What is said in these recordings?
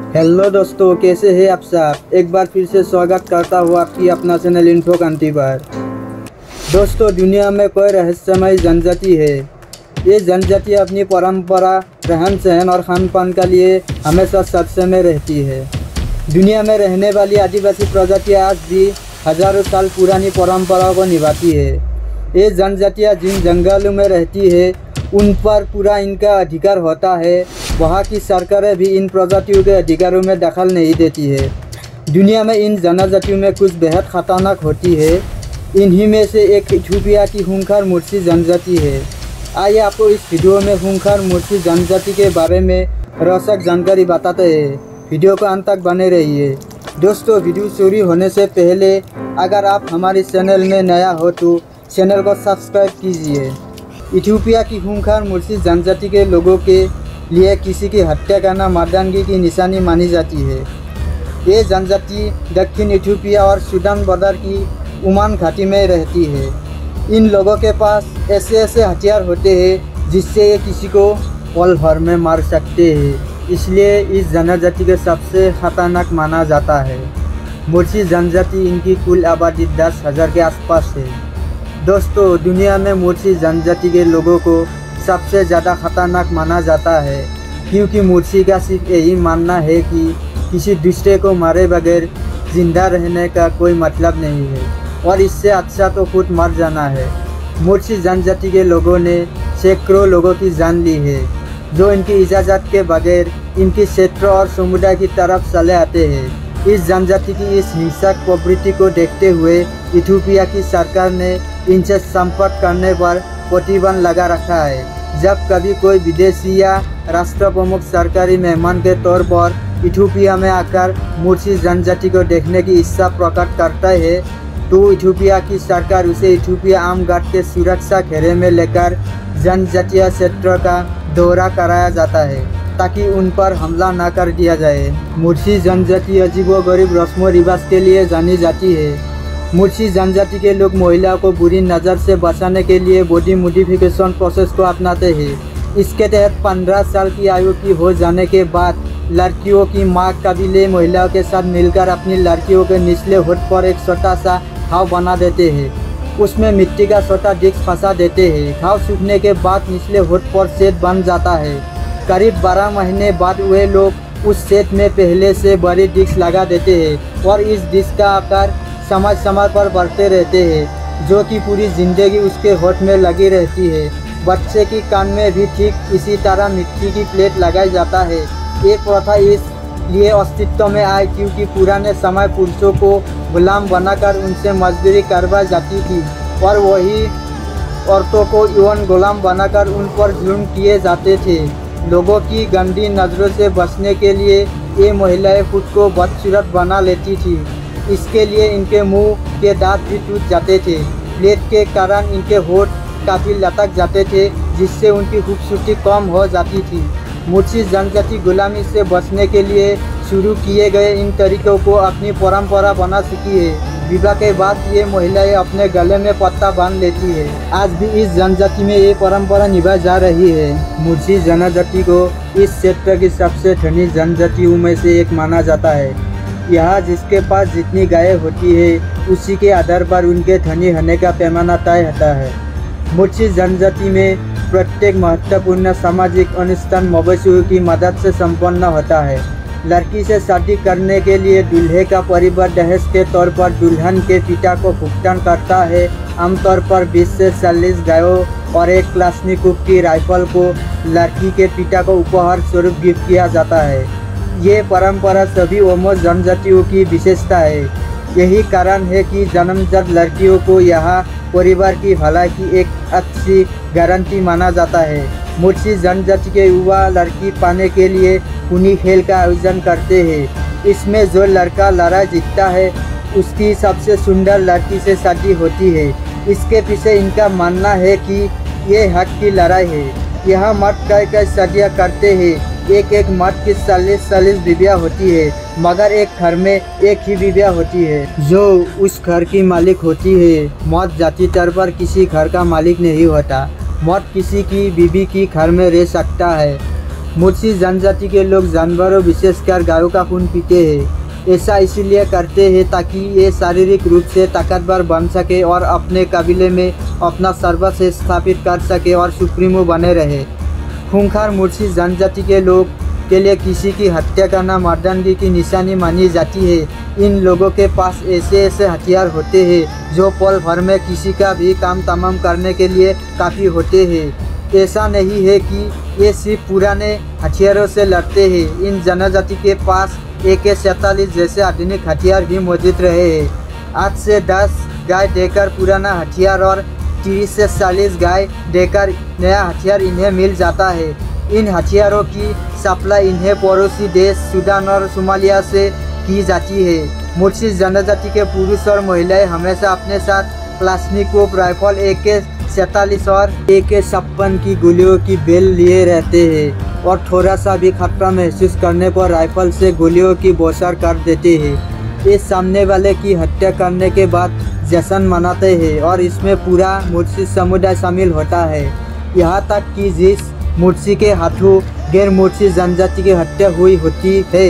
Hello दोस्तों, कैसे हैं आप सब। एक बार फिर से स्वागत करता हूँ आपकी अपना चैनल इन्फो कांति पर। दोस्तों, दुनिया में कोई रहस्यमय जनजाति है। ये जनजाति अपनी परंपरा, रहन सहन और खान पान के लिए हमेशा चर्चे में रहती है। दुनिया में रहने वाली आदिवासी प्रजातियाँ आज भी हजारों साल पुरानी परंपराओं को निभाती है। ये जनजातियाँ जिन जंगलों में रहती है उन पर पूरा इनका अधिकार होता है। वहाँ की सरकारें भी इन प्रजातियों के अधिकारों में दखल नहीं देती है। दुनिया में इन जनजातियों में कुछ बेहद खतरनाक होती है। इन्हीं में से एक इथियोपिया की खूंखार मुर्सी जनजाति है। आइए आपको इस वीडियो में खूंखार मुर्सी जनजाति के बारे में रोचक जानकारी बताते हैं। वीडियो को अंत तक बने रहिए। दोस्तों, वीडियो शुरू होने से पहले अगर आप हमारे चैनल में नया हो तो चैनल को सब्सक्राइब कीजिए। इथियोपिया की खूंखार मुर्सी जनजाति के लोगों के लिए किसी की हत्या करना मर्दानगी की निशानी मानी जाती है। ये जनजाति दक्षिण इथियोपिया और सूडान बॉर्डर की उमान घाटी में रहती है। इन लोगों के पास ऐसे हथियार होते हैं जिससे ये किसी को पल भर में मार सकते हैं। इसलिए इस जनजाति के सबसे खतरनाक माना जाता है। मुर्सी जनजाति, इनकी कुल आबादी 10,000 के आसपास है। दोस्तों, दुनिया में मुर्सी जनजाति के लोगों को सबसे ज़्यादा खतरनाक माना जाता है, क्योंकि मुर्सी का सिर्फ यही मानना है कि किसी दूसरे को मारे बगैर जिंदा रहने का कोई मतलब नहीं है और इससे अच्छा तो खुद मर जाना है। मुर्सी जनजाति के लोगों ने सैकड़ों लोगों की जान ली है, जो इनकी इजाज़त के बगैर इनकी क्षेत्र और समुदाय की तरफ चले आते हैं। इस जनजाति की इस हिंसक प्रवृत्ति को देखते हुए इथियोपिया की सरकार ने इनसे संपर्क करने पर प्रतिबंध लगा रखा है। जब कभी कोई विदेशी या राष्ट्र प्रमुख सरकारी मेहमान के तौर पर इथियोपिया में आकर मुर्सी जनजाति को देखने की इच्छा प्रकट करता है तो इथियोपिया की सरकार उसे इथियोपिया आर्म गार्ड के सुरक्षा घेरे में लेकर जनजातीय क्षेत्र का दौरा कराया जाता है ताकि उन पर हमला न कर दिया जाए। मुर्सी जनजाति अजीबोगरीब रस्मों रिवाज के लिए जानी जाती है। मुर्सी जनजाति के लोग महिलाओं को बुरी नज़र से बचाने के लिए बॉडी मॉडिफिकेशन प्रोसेस को अपनाते हैं। इसके तहत 15 साल की आयु की हो जाने के बाद लड़कियों की माँ कबीले महिलाओं के साथ मिलकर अपनी लड़कियों के निचले होठ पर एक छोटा सा घाव बना देते हैं। उसमें मिट्टी का छोटा डिस्क फंसा देते हैं। घाव सूखने के बाद निचले होठ पर छेद बन जाता है। करीब 12 महीने बाद वे लोग उस छेद में पहले से बड़ी डिस्क लगा देते हैं और इस डिस्क का आकार समय समय पर बढ़ते रहते हैं, जो कि पूरी ज़िंदगी उसके होठ में लगी रहती है। बच्चे की कान में भी ठीक इसी तरह मिट्टी की प्लेट लगाई जाता है। ये प्रथा इसलिए अस्तित्व में आई क्योंकि पुराने समय पुरुषों को गुलाम बनाकर उनसे मजदूरी करवाई जाती थी और वही औरतों को यौन गुलाम बनाकर उन पर जुल्म किए जाते थे। लोगों की गंदी नज़रों से बचने के लिए ये महिलाएं खुद को बदसूरत बना लेती थी। इसके लिए इनके मुंह के दांत भी टूट जाते थे। प्लेट के कारण इनके होठ काफ़ी लटक जाते थे, जिससे उनकी खूबसूरती कम हो जाती थी। मुर्सी जनजाति गुलामी से बचने के लिए शुरू किए गए इन तरीकों को अपनी परंपरा बना चुकी है। विवाह के बाद ये महिलाएं अपने गले में पट्टा बांध लेती है। आज भी इस जनजाति में ये परंपरा निभाई जा रही है। मुर्सी जनजाति को इस क्षेत्र की सबसे धनी जनजातियों में से एक माना जाता है। यहाँ जिसके पास जितनी गायें होती है उसी के आधार पर उनके धनी होने का पैमाना तय होता है। मुर्सी जनजाति में प्रत्येक महत्वपूर्ण सामाजिक अनुष्ठान मवेशियों की मदद से संपन्न होता है। लड़की से शादी करने के लिए दूल्हे का परिवार दहेज के तौर पर दुल्हन के पिता को भुगतान करता है। आमतौर पर 20 से 40 गायों और एक क्लाशनिकोव की राइफल को लड़की के पिता को उपहार स्वरूप गिफ्ट किया जाता है। ये परंपरा सभी ओमो जनजातियों की विशेषता है। यही कारण है कि जन्मजात लड़कियों को यहाँ परिवार की भलाई की एक अच्छी गारंटी माना जाता है। मुर्सी जनजाति के युवा लड़की पाने के लिए खूनी खेल का आयोजन करते हैं। इसमें जो लड़का लड़ाई जीतता है उसकी सबसे सुंदर लड़की से शादी होती है। इसके पीछे इनका मानना है कि ये हक की लड़ाई है। यहाँ मर्द कई शादियाँ करते हैं। एक मर्द की 40 बीवियाँ होती है, मगर एक घर में एक ही बीवियाँ होती है जो उस घर की मालिक होती है। मर्द जाति तौर पर किसी घर का मालिक नहीं होता। मर्द किसी की बीवी की घर में रह सकता है। मुर्सी जनजाति के लोग जानवरों विशेषकर गायों का खून पीते हैं। ऐसा इसीलिए करते हैं ताकि ये शारीरिक रूप से ताकतवर बन सके और अपने कबीले में अपना सर्वश्रेष्ठ स्थापित कर सके और सुप्रीमो बने रहे। खूंखार मुर्सी जनजाति के लोग के लिए किसी की हत्या करना मर्दानगी की निशानी मानी जाती है। इन लोगों के पास ऐसे ऐसे हथियार होते हैं जो पल भर में किसी का भी काम तमाम करने के लिए काफ़ी होते हैं। ऐसा नहीं है कि ये सिर्फ पुराने हथियारों से लड़ते हैं। इन जनजाति के पास AK-47 जैसे आधुनिक हथियार भी मौजूद रहे हैं। 8 से 10 गाय देकर पुराना हथियार और 30 से 40 गाय देकर नया हथियार इन्हें मिल जाता है। इन हथियारों की सप्लाई इन्हें पड़ोसी देश सूडान और सोमालिया से की जाती है। मुर्सी जनजाति के पुरुष और महिलाएं हमेशा अपने साथ क्लाशनिकोव राइफल AK-47 और AK-56 की गोलियों की बेल लिए रहते हैं और थोड़ा सा भी खतरा महसूस करने पर राइफल से गोलियों की बौछार कर देते हैं। ये सामने वाले की हत्या करने के बाद जश्न मनाते हैं और इसमें पूरा मुर्सी समुदाय शामिल होता है। यहाँ तक कि जिस मुर्सी के हाथों गैर मुर्सी जनजाति की हत्या हुई होती है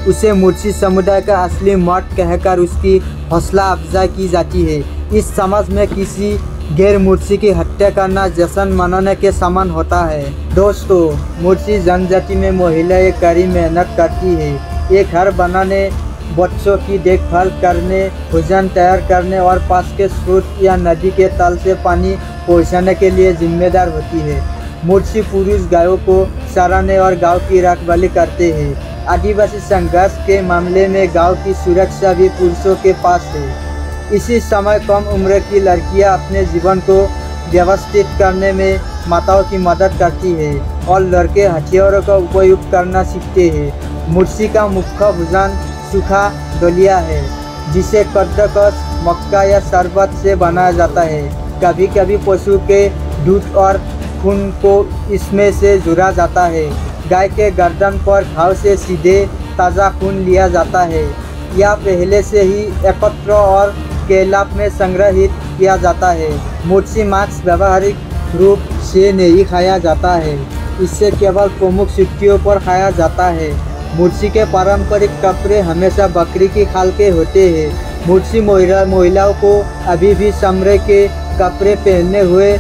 उसे मुर्सी समुदाय का असली मर्द कहकर उसकी हौसला अफजाई की जाती है। इस समाज में किसी गैर मुर्सी की हत्या करना जश्न मनाने के समान होता है। दोस्तों, मुर्सी जनजाति में महिलाएं कड़ी मेहनत करती है। ये घर बनाने, बच्चों की देखभाल करने, भोजन तैयार करने और पास के स्रोत या नदी के तल से पानी पहुंचाने के लिए जिम्मेदार होती है। मुर्सी पुरुष गायों को चराने और गांव की रखवाली करते हैं। आदिवासी संघर्ष के मामले में गांव की सुरक्षा भी पुरुषों के पास है। इसी समय कम उम्र की लड़कियां अपने जीवन को व्यवस्थित करने में माताओं की मदद करती है और लड़के हथियारों का उपयोग करना सीखते हैं। मुर्सी का मुख्य भोजन सूखा दलिया है जिसे कद्दूकस, मक्का या शरबत से बनाया जाता है। कभी कभी पशु के दूध और खून को इसमें से जुड़ा जाता है। गाय के गर्दन पर घाव से सीधे ताज़ा खून लिया जाता है या पहले से ही एकत्र और कैलाब में संग्रहित किया जाता है। मुर्सी मांस व्यावहारिक रूप से नहीं खाया जाता है। इसे केवल प्रमुख छुट्टियों पर खाया जाता है। मुर्सी के पारंपरिक कपड़े हमेशा बकरी की खाल के होते हैं। मुर्सी महिलाओं को अभी भी चमड़े के कपड़े पहने हुए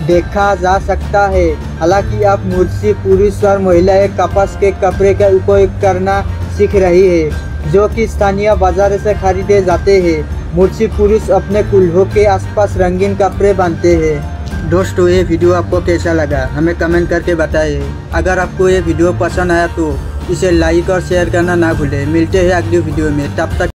देखा जा सकता है। हालांकि अब मुर्सी पुरुष और महिलाएं कपास के कपड़े का उपयोग करना सीख रही है जो कि स्थानीय बाजार से खरीदे जाते हैं। मुर्सी पुरुष अपने कुल्हों के आसपास रंगीन कपड़े बांधते हैं। दोस्तों, ये वीडियो आपको कैसा लगा हमें कमेंट करके बताइए। अगर आपको ये वीडियो पसंद आया तो इसे लाइक और शेयर करना ना भूलें। मिलते हैं अगली वीडियो में, तब तक